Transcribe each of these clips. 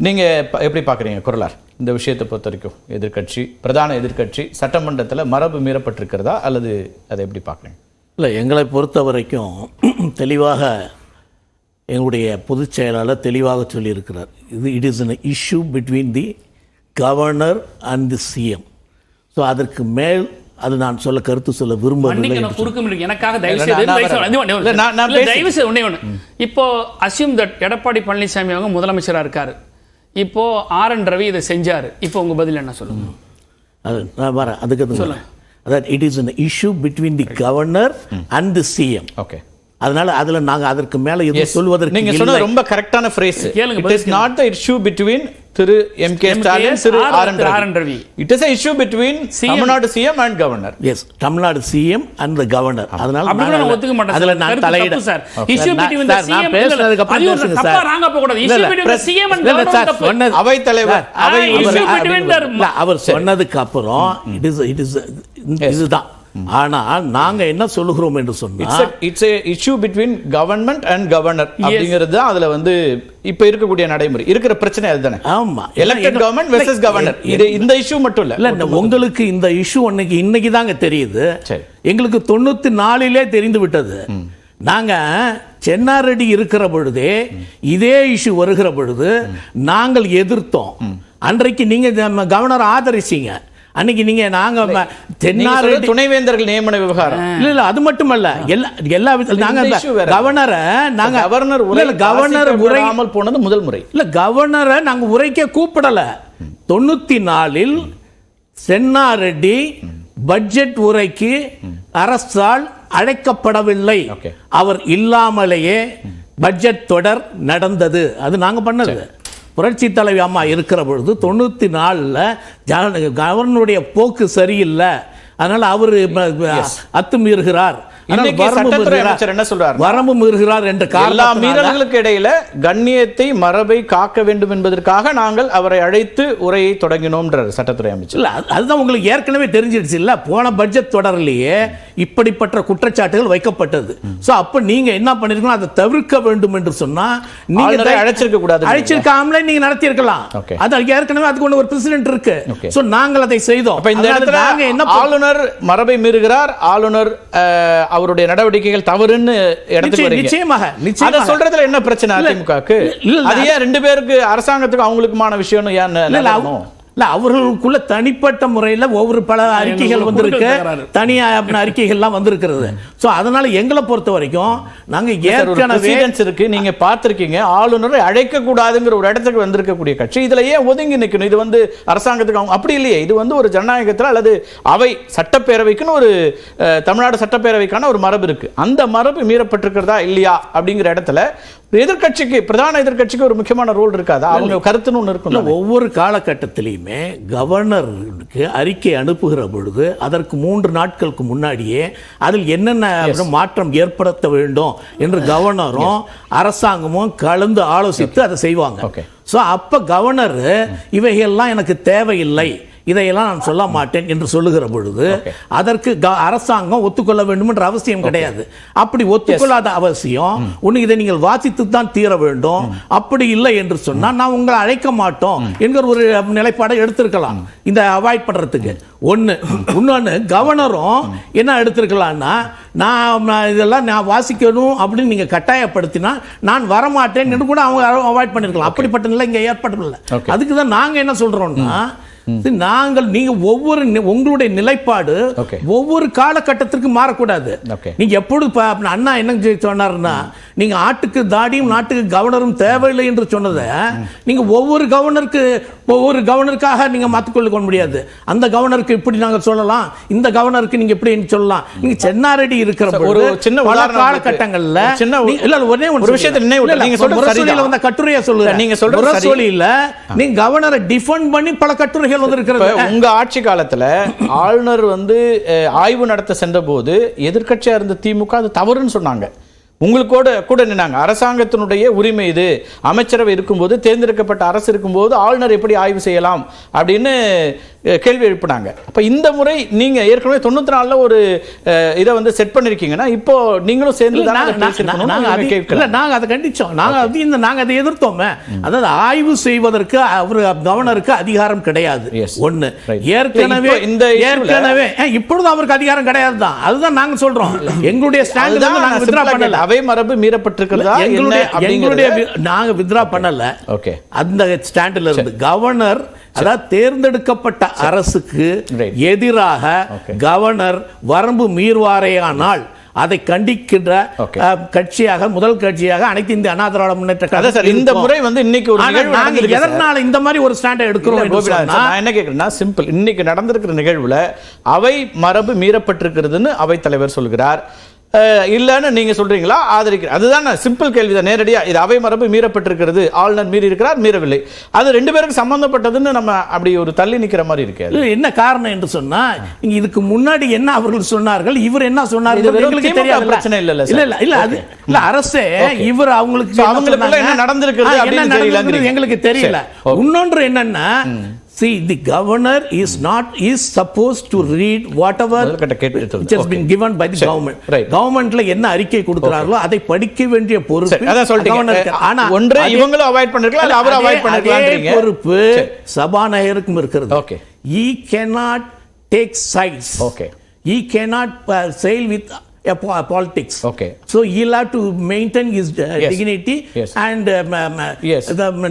நீங்க எப்படி பாக்குறீங்க குரலார் இந்த விஷயத்தை பொறுத்த வரைக்கும் எதிர்க்கட்சி பிரதான எதிர்க்கட்சி சட்டமன்றத்தில் மரபு மீறப்பட்டிருக்கிறதா அல்லது அதை எப்படி பார்க்குறீங்க? இல்லை, எங்களை பொறுத்த வரைக்கும் தெளிவாக எங்களுடைய பொதுச் செயலாளர் தெளிவாக சொல்லியிருக்கிறார். It is an issue between the governor and the CM. So அதற்கு மேல் அது நான் கருத்து சொல்ல விரும்பவில்லை. இப்போ அசியூம் தட் எடப்பாடி பழனிசாமி அவங்க முதலமைச்சராக இருக்காரு, இப்போ ஆர்.என். ரவி இதை செஞ்சாரு, இப்போ உங்க பதில் என்ன சொல்லுங்க? அது நான் வரேன், அதுக்கு சொல்லுங்க. அதாவது it is an issue between the governor and the CM. Okay, அதனால அதுல நாங்க அதற்கு மேல எதுவும் சொல்வதற்கு நீங்க சொன்னது ரொம்ப கரெக்டான phrase. It is not the issue between Thiru MK. Stalin Thiru RN. Ravi. It is a issue between Tamil Nadu CM and governor. Yes, Tamil Nadu CM and the governor. அதனால நான் ஒத்துக்க மாட்டேன். அதுல நான் தலையிட sir. Issue between the CM நான் பேசுறதுக்கு அப்புறம் பேசுங்க சார். தப்பா ராங்க போக கூடாது. Issue between the CM and governor. அவை தலைவர் அவர் சொன்னதுக்கு அப்புறம் இட் இஸ் இதுதான். ஆனால் நாங்க என்ன சொல்லுகிறோம் என்று சொன்னா it's a issue between government and governor அப்படிங்கிறது அதுல இப்ப இருக்கக்கூடிய நடைமுறை இருக்கிற பிரச்சனை அதுதானே. ஆமா, எலெக்டட் கவர்மெண்ட் வெர்சஸ் கவர்னர். இது இந்த இஷ்யூ மட்டும் இல்ல, உங்களுக்கு இந்த இஷ்யூ இன்னைக்கு தாங்க தெரியுது. எங்களுக்கு 94 தெரிந்து விட்டது. நாங்க சென்னாரெட்டி இருக்கிற பொழுதே இதே இஷ்யூ வருகிற பொழுது நாங்கள் எதிர்த்தோம். அன்றைக்கு நீங்க கவர்னர் ஆதரிச்சீங்க. அன்னைக்கு நீங்க நாங்க தென்னாரெட்டி துணைவேந்தர்கள் நியமன விவகாரம் இல்ல அது மட்டுமல்ல, எல்லா நாங்க கவர்னர் உரையாமல் போனது முதல் முறை இல்ல. கவர்னரை நாங்க உரைக்க கூப்பிடல. 94 சென்னாரெட்டி பட்ஜெட் உரைக்கு அரசால் அழைக்கப்படவில்லை. அவர் இல்லாமலேயே பட்ஜெட் தொடர் நடந்தது. அது நாங்க பண்ணது. புரட்சி தலைவி அம்மா இருக்கிற பொழுது 94 கவர்னருடைய போக்கு சரியில்லை, அதனால அவர் அத்துமீறுகிறார், வரம்பு மீறுகிறார் என்ற எல்லா மீறல்களுக்கு இடையில கண்ணியத்தை மரபை காக்க வேண்டும் என்பதற்காக நாங்கள் அவரை அழைத்து உரையை தொடங்கினோம் சட்டத்துறை அமைச்சர். அதுதான் உங்களுக்கு ஏற்கனவே தெரிஞ்சிடுச்சு இல்ல. போன பட்ஜெட் தொடரிலேயே இப்படிப்பட்ட குற்றச்சாட்டுகள் வைக்கப்பட்டது. சோ அப்ப நீங்க என்ன பண்ணிருக்கணும், அதை தவிர்க்க வேண்டும் என்று சொன்னா நீங்க அழைச்சிருக்க கூடாது. அழைச்சிருக்காமலே நீங்க நடத்தி இருக்கலாம். அது ஏற்கனவே அதுக்கு ஒரு பிரசிடென்ட் இருக்கு. சோ நாங்கள் அதை செய்தோம். இந்த இடத்துல என்ன ஆளுநர் மரபை மீறுகிறார், ஆளுநர் அவருடைய நடவடிக்கைகள் தவறுன்னு நிச்சயமாக சொல்றதுல என்ன பிரச்சனை அதிமுகக்கு? அது ஏன் ரெண்டு பேருக்கு அரசாங்கத்துக்கு அவங்களுக்குமான விஷயம் ஏன் இல்ல, அவர்களுக்குள்ள தனிப்பட்ட முறையில் ஒவ்வொரு பல அறிக்கைகள் வந்திருக்கு, தனியா அறிக்கைகள்லாம் வந்திருக்கிறது. சோ அதனால எங்களை பொறுத்த வரைக்கும் நாங்க ஏற்கனவே இருக்கு, நீங்க பார்த்திருக்கீங்க, ஆளுநரை அழைக்க கூடாதுங்கிற ஒரு இடத்துக்கு வந்திருக்கக்கூடிய கட்சி இதுல ஏன் ஒதுங்கி நிக்கணும்? இது அரசாங்கத்துக்கு அப்படி இல்லையே. இது ஒரு ஜனநாயகத்தில் அல்லது அவை சட்டப்பேரவைக்குன்னு ஒரு தமிழ்நாடு சட்டப்பேரவைக்கான ஒரு மரபு இருக்கு. அந்த மரபு மீறப்பட்டிருக்கிறதா இல்லையா அப்படிங்கிற இடத்துல எதிர்கட்சிக்கு பிரதான எதிர்கட்சிக்கு ஒரு முக்கியமான ரோல் இருக்காதா? அவங்க கருத்துன்னு ஒன்று இருக்கும். ஒவ்வொரு காலகட்டத்திலையுமே கவர்னருக்கு அறிக்கை அனுப்புகிற பொழுது அதற்கு 3 நாட்களுக்கு முன்னாடியே அதில் என்னென்ன மாற்றம் ஏற்படுத்த வேண்டும் என்று கவர்னரும் அரசாங்கமும் கலந்து ஆலோசித்து அதை செய்வாங்க. சோ அப்ப கவர்னர் இவைகள்லாம் எனக்கு தேவையில்லை, இதையெல்லாம் நான் சொல்ல மாட்டேன் என்று சொல்லுகிற பொழுது அதற்கு அரசாங்கம் ஒத்துக்கொள்ள வேண்டும் என்ற அவசியம் கிடையாது. அப்படி ஒத்துக்கொள்ளாத அவசியம் ஒன்று, இதை நீங்கள் வாசித்து தான் தீர வேண்டும். அப்படி இல்லை என்று சொன்னால் நான் உங்களை அழைக்க மாட்டோம் என்கிற ஒரு நிலைப்பாடை எடுத்திருக்கலாம், இந்த அவாய்ட் பண்றதுக்கு. இன்னொன்னு கவர்னரும் என்ன எடுத்திருக்கலாம்னா, நான் இதெல்லாம் நான் வாசிக்கணும் அப்படின்னு நீங்க கட்டாயப்படுத்தினா நான் வரமாட்டேன் என்று கூட அவங்க அவாய்ட் பண்ணிருக்கலாம். அப்படிப்பட்ட நிலை இங்க ஏற்படவில்லை. அதுக்கு தான் நாங்க என்ன சொல்றோம்னா, நாங்கள் நீங்க உங்களுடைய நிலைப்பாடு ஒவ்வொரு காலகட்டத்திற்கு மாறக்கூடாது. நீங்க எப்பொழுது அண்ணா என்ன சொன்னார்னா, நீங்க ஆட்டுக்கு தாடியும் நாட்டுக்கு கவர்னரும் தேவையில்லை என்று சொன்னதை நீங்க ஒவ்வொரு கவர்னருக்காக நீங்க மாற்றிக்கொள்ள முடியாது. அந்த கவர்னருக்கு இப்படி நாங்க சொல்லலாம், இந்த கவர்னருக்கு நீங்க இப்படி சொல்லலாம். நீங்க சென்னாரெட்டி இருக்கிற ஒரு சின்ன காலகட்டங்கள்ல ஒரே ஒரு விஷயத்தை வந்த கட்டுரையை சொல்லுங்க. நீங்க சொல்ற நீங்க கவர்னரை டிஃபெண்ட் பண்ணி பல கட்டுரைகள் உங்க ஆட்சி காலத்துல ஆளுநர் ஆய்வு நடத்த சென்ற போது எதிர்க்கட்சியா இருந்த திமுக அது தவறுன்னு சொன்னாங்க. உங்களுக்கு கூட நின்னாங்க. அரசாங்கத்தினுடைய உரிமை இது, அமைச்சரவை இருக்கும்போது தேர்ந்தெடுக்கப்பட்ட அரசு இருக்கும்போது ஆளுநர் எப்படி ஆய்வு செய்யலாம் அப்படின்னு கேள்வி எழுப்பினாங்க. அப்ப இந்த முறை நீங்க ஏற்கனவே 94ல ஒரு இதை வந்து செட் பண்ணிருக்கீங்கன்னா இப்போ நீங்களும் சேர்ந்து நாங்க அதை கண்டிச்சோம். நாங்க அதை எதிர்த்தோமே. அதாவது ஆய்வு செய்வதற்கு அவர் கவர்னருக்கு அதிகாரம் கிடையாது. ஒண்ணு. ஏற்கனவே இப்பொழுது அவருக்கு அதிகாரம் கிடையாது தான். அதுதான் நாங்க சொல்றோம். எங்களுடைய ஸ்டாண்ட் நாங்க வித்ரா பண்ணல. அவை மரபு மீறப்பட்டிருக்கிறதா எங்களுடைய நாங்க வித்ரா பண்ணல. ஓகே. அந்த ஸ்டாண்ட்ல இருந்து கவர்னர், அதாவது தேர்ந்தெடுக்கப்பட்ட அரசுக்கு எதிராக கவர்னர் வரம்பு மீறுவாரேயானால் அதை கண்டிக்கின்ற கட்சியாக, முதல் கட்சியாக அனைத்து இந்திய அண்ணா திராவிட முன்னேற்ற கழகம். இந்த முறை வந்து இன்னைக்கு ஒரு நாங்க எதனால இந்த மாதிரி ஒரு ஸ்டாண்டை எடுக்கிறோம்? நான் என்ன கேக்குறேன்னா, சிம்பிள். இன்னைக்கு நடந்திருக்கிற நிகழ்வுல அவை மரபு மீறப்பட்டிருக்கிறதுன்னு அவை தலைவர் சொல்கிறார். இல்லன்னு நீங்க சொல்றீங்களா, ஆதரிக்கிறீங்க? அதுதான் சிம்பிள் கேள்விதான். நேரடியா இது அவை மரபு மீறப்பட்டிருக்கிறது, ஆளுநர் மீறி இருக்கிறார், மீறவில்லை, அது ரெண்டு பேருக்கு சம்பந்தப்பட்டதுன்னு நம்ம அப்படி ஒரு தள்ளி நிக்கிற மாதிரி இருக்கு. என்ன காரணம் என்று சொன்னா, இதுக்கு முன்னாடி என்ன அவர்கள் சொன்னார்கள், இவர் என்ன சொன்னார்கள் எங்களுக்கு தெரியாது. பிரச்சனை இல்ல இல்ல அது இல்ல அரசே இவர் அவங்களுக்கு என்ன நடந்திருக்கிறது எங்களுக்கு தெரியல. இன்னொன்று என்னன்னா, see, the governor is supposed to read whatever which has been given by the government. கவர்மெண்ட்ல என்ன அறிக்கை கொடுக்கிறார்களோ அதை படிக்க வேண்டிய பொறுப்பு அதான் சொல்றீங்க. ஆனா ஒன்று இவங்களும் அவாய்ட் பண்ணிருக்கலாம், இல்ல அவர் அவாய்ட் பண்ணிருக்கலாம். பொறுப்பு சபாநாயகருக்கும் இருக்கிறது. Okay. He cannot take sides. Okay. He cannot sail with politics. Okay. So he'll have to maintain his dignity and the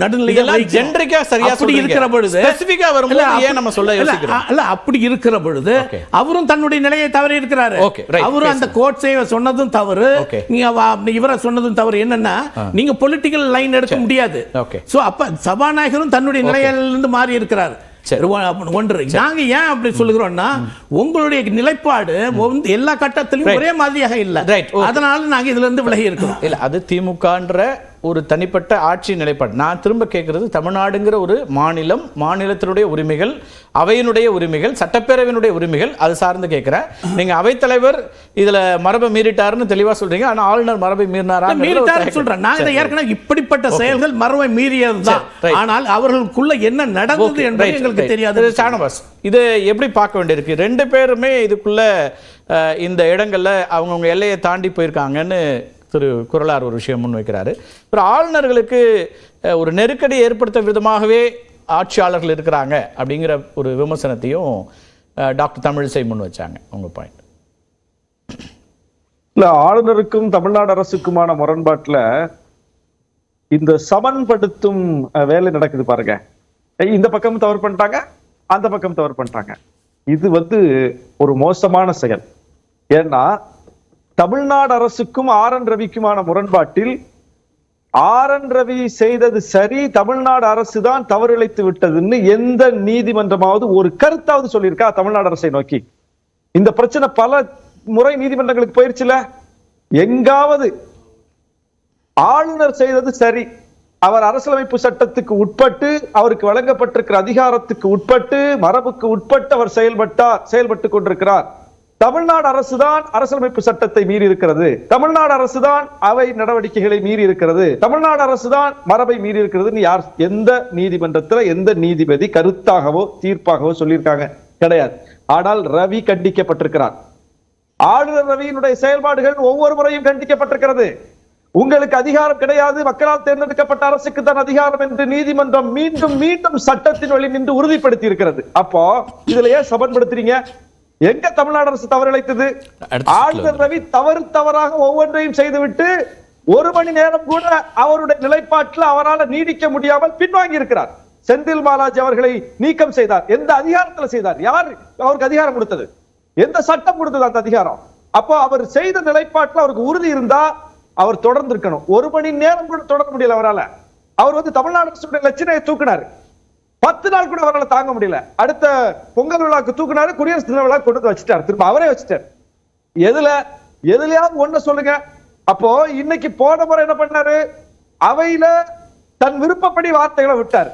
நடுநிலையில ஜெனரிக்கா சரியா அப்படி இருக்கிற பொழுது ஸ்பெசிஃபிக்கா வரும்போது ஏன் நம்ம சொல்ல யோசிக்கிறோம்? இல்ல அப்படி இருக்கிற பொழுது அவரும் தன்னுடைய நிலையை தவறி இருக்கிறாரு. அவரும் அந்த கோர்ட் சேவை சொன்னதும் தவறு, நீங்க இவர சொன்னதும் தவறு. என்னன்னா, நீங்க பொலிட்டிக்கல் லைன் எடுக்க முடியாது. சோ அப்ப சபாநாயகரும் தன்னுடைய நிலையிலிருந்து மாறி இருக்கிறார். ஒன்று. நாங்க ஏன் அப்படி சொல்லுகிறோம்னா, உங்களுடைய நிலைப்பாடு எல்லா கட்டத்திலும் ஒரே மாதிரியாக இல்ல. அதனால நாங்க இதுல இருந்து விலகி இருக்கிறோம். இல்ல அது திமுகன்ற ஒரு தனிப்பட்ட ஆட்சி நிலைப்பாடு. நான் திரும்ப கேட்கிறது, தமிழ்நாடுங்கிற ஒரு மாநிலம், மாநிலத்தினுடைய உரிமைகள், அவையினுடைய உரிமைகள், சட்டப்பேரவையினுடைய உரிமைகள், அது சார்ந்து கேட்கிறேன். நீங்க அவைத்தலைவர் இதுல மரபை மீறிட்டாருன்னு தெளிவா சொல்றீங்க. ஆனா ஆளுநர் மரபை மீறினாரா சொல்றேன். நாங்க ஏற்கனவே இப்படிப்பட்ட செயல்கள் மரபை மீறியதுதான். ஆனால் அவர்களுக்குள்ள என்ன நடந்தது என்பது எங்களுக்கு தெரியாது. ஷானவாஸ், இது எப்படி பார்க்க வேண்டியிருக்கு? ரெண்டு பேருமே இதுக்குள்ள இந்த இடங்கள்ல அவங்கவுங்க எல்லையை தாண்டி போயிருக்காங்கன்னு திரு குறளார் ஒரு விஷயம் முன்வைக்கிறாரு. அப்புறம் ஆளுநர்களுக்கு ஒரு நெருக்கடி ஏற்படுத்த விதமாகவே ஆட்சியாளர்கள் இருக்கிறாங்க அப்படிங்கிற ஒரு விமர்சனத்தையும் டாக்டர் தமிழிசை முன் வச்சாங்க. உங்க பாயிண்ட்? இல்ல, ஆளுநருக்கும் தமிழ்நாடு அரசுக்குமான முரண்பாட்டுல இந்த சமன்படுத்தும் வேலை நடக்குது பாருங்க. இந்த பக்கம் தவறு பண்ணிட்டாங்க, அந்த பக்கம் தவறு பண்ணிட்டாங்க. இது ஒரு மோசமான செயல். ஏன்னா, தமிழ்நாடு அரசுக்கும் RN ரவிக்குமான முரண்பாட்டில் RN ரவி செய்தது சரி, தமிழ்நாடு அரசு தான் தவறிழைத்து விட்டதுன்னு எந்த நீதிமன்றமாவது ஒரு கருத்தாவது சொல்லியிருக்கா தமிழ்நாடு அரசை நோக்கி? இந்த பிரச்சனை பல முறை நீதிமன்றங்களுக்கு போயிருச்சுல. எங்காவது ஆளுநர் செய்தது சரி, அவர் அரசியலமைப்பு சட்டத்துக்கு உட்பட்டு, அவருக்கு வழங்கப்பட்டிருக்கிற அதிகாரத்துக்கு உட்பட்டு, மரபுக்கு உட்பட்டு அவர் செயல்பட்டு கொண்டிருக்கிறார், தமிழ்நாடு அரசுதான் அரசியலமைப்பு சட்டத்தை மீறி இருக்கிறது, தமிழ்நாடு அரசுதான் அவை நடவடிக்கைகளை மீறி இருக்கிறது, தமிழ்நாடு அரசுதான் மரபை மீறி இருக்கிறது, யார் எந்த நீதிமன்றத்துல எந்த நீதிபதி கருத்தாகவோ தீர்ப்பாகவோ சொல்லியிருக்காங்க? கிடையாது. ஆனால் ரவி கண்டிக்கப்பட்டிருக்கிறார். ஆளுநர் ரவியினுடைய செயல்பாடுகள் ஒவ்வொரு முறையும் கண்டிக்கப்பட்டிருக்கிறது. உங்களுக்கு அதிகாரம் கிடையாது, மக்களால் தேர்ந்தெடுக்கப்பட்ட அரசுக்கு தான் அதிகாரம் என்று நீதிமன்றம் மீண்டும் மீண்டும் சட்டத்தின் வழி நின்று உறுதிப்படுத்தி இருக்கிறது. அப்போ இதுல ஏன் சமன்படுத்துறீங்க? எங்க தமிழ்நாடு அரசு தவறிழைத்தது? ஆளுநர் ரவி தவறாக ஒவ்வொன்றையும் செய்துவிட்டு ஒரு மணி நேரம் கூட அவருடைய நிலைப்பாட்டில் அவரால் நீடிக்க முடியாமல் பின்வாங்கி இருக்கிறார். செந்தில் பாலாஜி அவர்களை நீக்கம் செய்தார். எந்த அதிகாரத்தில் செய்தார்? யார் அவருக்கு அதிகாரம் கொடுத்தது? எந்த சட்டம் கொடுத்தது அந்த அதிகாரம்? அப்போ அவர் செய்த நிலைப்பாட்டில் அவருக்கு உறுதி இருந்தா அவர் தொடர்ந்து இருக்கணும். ஒரு மணி நேரம் கூட தொடர முடியல அவரால். அவர் தமிழ்நாடு அரசுடைய லட்சணையை தூக்கினார். 10 நாள் கூட அவரால் தாங்க முடியல. அடுத்த பொங்கல் விழாக்கு தூக்கினாரு, குடியரசு தின விழா கொண்டு வச்சுட்டார். திரும்ப அவரே வச்சுட்டார். எதுலயாவது ஒண்ணு சொல்லுங்க. அப்போ இன்னைக்கு போன முறை என்ன பண்ணாரு? அவையில தன் விருப்பப்படி வார்த்தைகளை விட்டார்.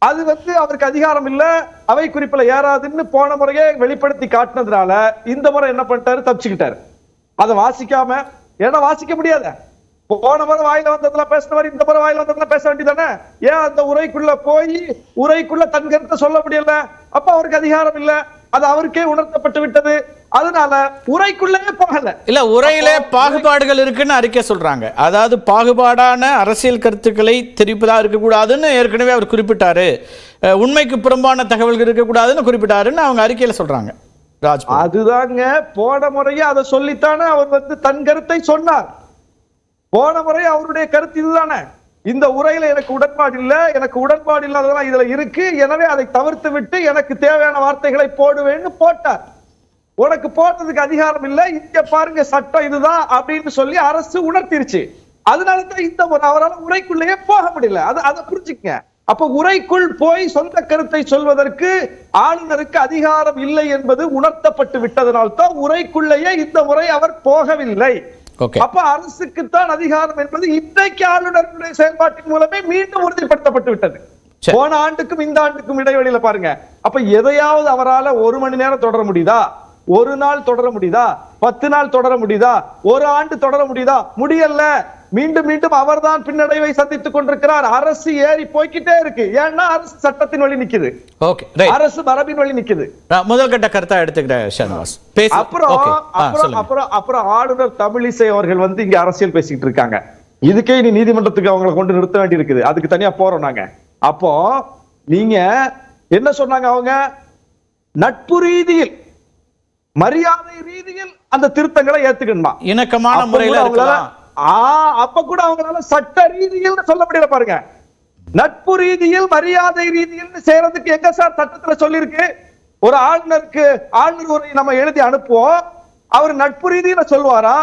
அது அவருக்கு அதிகாரம் இல்ல, அவை குறிப்பில் ஏறாதுன்னு போன முறையே வெளிப்படுத்தி காட்டினதுனால இந்த முறை என்ன பண்ணிட்டாரு? தப்பிச்சுக்கிட்டாரு. அதை வாசிக்காம, ஏன்னா வாசிக்க முடியாத, போன முறை வாயில வந்ததெல்லாம் பேசின மாதிரி இந்த முறை வாயில வந்ததெல்லாம் பேச வேண்டியதானே? ஏன் அந்த உரைக்குள்ள போய் உரைக்குள்ள தன் கருத்தை சொல்ல முடியல? அப்ப அவருக்கு அதிகாரம் இல்ல, அது அவருக்கே உணர்த்தப்பட்டு விட்டது. அதனால உரைக்குள்ளே போகல. இல்ல, உரையிலே பாகுபாடுகள் இருக்குன்னு அறிக்கை சொல்றாங்க. அதாவது பாகுபாடான அரசியல் கருத்துக்களை தெரிவிப்பதா இருக்கக்கூடாதுன்னு ஏற்கனவே அவர் குறிப்பிட்டாரு. உண்மைக்கு புறம்பான தகவல்கள் இருக்கக்கூடாதுன்னு குறிப்பிட்டாருன்னு அவங்க அறிக்கையில சொல்றாங்க. ராஜ், அதுதாங்க போன முறையே அதை சொல்லித்தானே அவர் தன் கருத்தை சொன்னார். போன முறை அவருடைய கருத்து இதுதானே, இந்த உரையில எனக்கு உடன்பாடு இல்ல, எனக்கு உடன்பாடு இல்லாததெல்லாம் இதுல இருக்கு, எனவே அதை தவிர்த்து விட்டு எனக்கு தேவையான வார்த்தைகளை போடுவேன்னு போட்டார். உனக்கு போட்டதுக்கு அதிகாரம் இல்ல, இங்க பாருங்க சட்டம் இதுதான் அப்படின்னு சொல்லி அரசு உணர்த்திருச்சு. அதனாலதான் இந்த அவரால் உரைக்குள்ளேயே போக முடியல. அதை புரிஞ்சுக்கங்க. அப்ப உரைக்குள் போய் சொந்த கருத்தை சொல்வதற்கு ஆளுநருக்கு அதிகாரம் இல்லை என்பது உணர்த்தப்பட்டு விட்டதனால்தான் உரைக்குள்ளேயே இந்த முறை அவர் போகவில்லை. அப்ப அரசுக்குத்தான் அதிகாரம் என்பது இன்றைக்கு ஆளுநருடைய செயல்பாட்டின் மூலமே மீண்டும் உறுதிப்படுத்தப்பட்டு விட்டது. போன ஆண்டுக்கும் இந்த ஆண்டுக்கும் இடைவெளியில பாருங்க. அப்ப எதையாவது அவரால் 1 மணி நேரம் தொடர முடியுதா? 1 நாள் தொடர முடியுதா? 10 நாள் தொடர முடியுதா? 1 ஆண்டு தொடர முடியுதா? முடியல. மீண்டும் மீண்டும் அவர்தான் பின்னடைவை சந்தித்துக் கொண்டிருக்கிறார். அரசு ஏறி போய்கிட்டே இருக்கு. ஏன்னா அரசு சட்டத்தின் வழி நிக்குது, அரசு மரபின் வழி நிக்குது. முதல் கட்ட கருத்தா எடுத்துக்கிறேன் ஷானவாஸ். அப்புறம் ஆளுநர் தமிழிசை அவர்கள் இங்க அரசியல் பேசிட்டு இருக்காங்க. இதுக்கே இனி நீதிமன்றத்துக்கு அவங்களை கொண்டு நிறுத்த வேண்டி இருக்குது. அதுக்கு தனியா போறோம் நாங்க. அப்போ நீங்க என்ன சொன்னாங்க? அவங்க நட்பு ரீதியில், மரியாதை ரீதியில் அந்த திருத்தங்களை ஏத்துக்கணுமா? இணக்கமான முறையில் இருக்கலாம். அப்ப கூட அவங்களால சட்ட ரீதியில் சொல்ல முடியல. பாருங்க, நட்பு ரீதியில் மரியாதை ரீதியில் செய்யறதுக்கு எங்க சார் சட்டத்துல சொல்லி இருக்கு? ஒரு ஆளுநர் உரை நம்ம எழுதி அனுப்புவோம், அவர் நட்பு ரீதியில சொல்லுவாரா,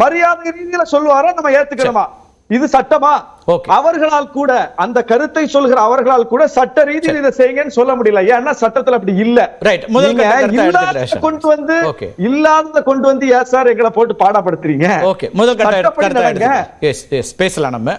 மரியாதை ரீதியில சொல்லுவாரா, நம்ம ஏத்துக்கணுமா? இது சட்டமா? அவர்களால் கூட, அந்த கருத்தை சொல்கிற அவர்களால் கூட சட்ட ரீதியில் இதை செய்யுங்கன்னு சொல்ல முடியல. ஏன்னா சட்டத்துல அப்படி இல்ல. இல்லாதத கொண்டு வந்து ஏன் சார் எங்களை போட்டு பாடப்படுத்துறீங்க? முதல் கட்ட பேசலாம் நம்ம.